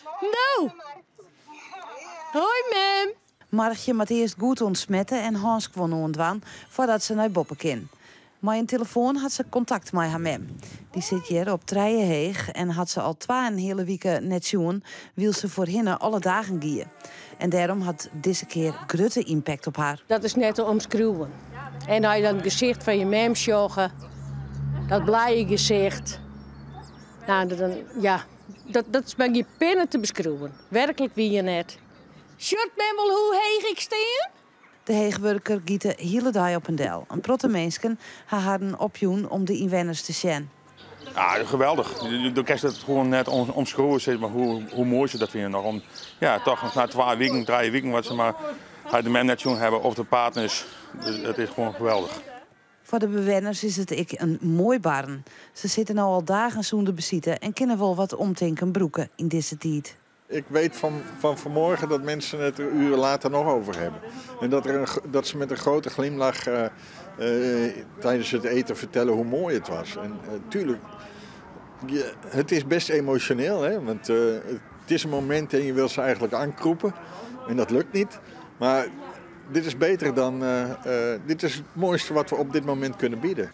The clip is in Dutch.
Nou. Hoi, mem. Margje moet eerst goed ontsmetten en Hans kwam ontwaan voordat ze naar Boppen kon. Maar een telefoon had ze contact met haar mem. Die zit hier op Trijenheeg en had ze al 2 hele weken net zien, wil ze voor hinnen alle dagen gieën. En daarom had deze keer grote impact op haar. Dat is net te omschreeuwen. En als je dan het gezicht van je mem zag, dat blije gezicht. Nou, dan, ja, dat is met je pennen te beschrijven. Werkelijk wie je net. Short mem wel hoe heeg ik steen? De heegwerker giet de hele dag op een del. Een protte mensen hadden opjoen om de inwoners te zien. Ja, geweldig. Je kan het gewoon net omschreeuwen, zeg maar, hoe mooi ze dat vinden. Nog om, ja, toch na 2 weken, 3 weken, wat ze maar de men net jong hebben of de partners. Dus het is gewoon geweldig. Voor de bewoners is het een mooi barn. Ze zitten nou al dagen zonder bezitten en kunnen wel wat omtinken broeken in deze tijd. Ik weet van vanmorgen dat mensen het er uren later nog over hebben. En dat ze met een grote glimlach tijdens het eten vertellen hoe mooi het was. En tuurlijk, het is best emotioneel, hè? Want het is een moment en je wil ze eigenlijk aankroepen. En dat lukt niet. Maar dit is beter dan, dit is het mooiste wat we op dit moment kunnen bieden.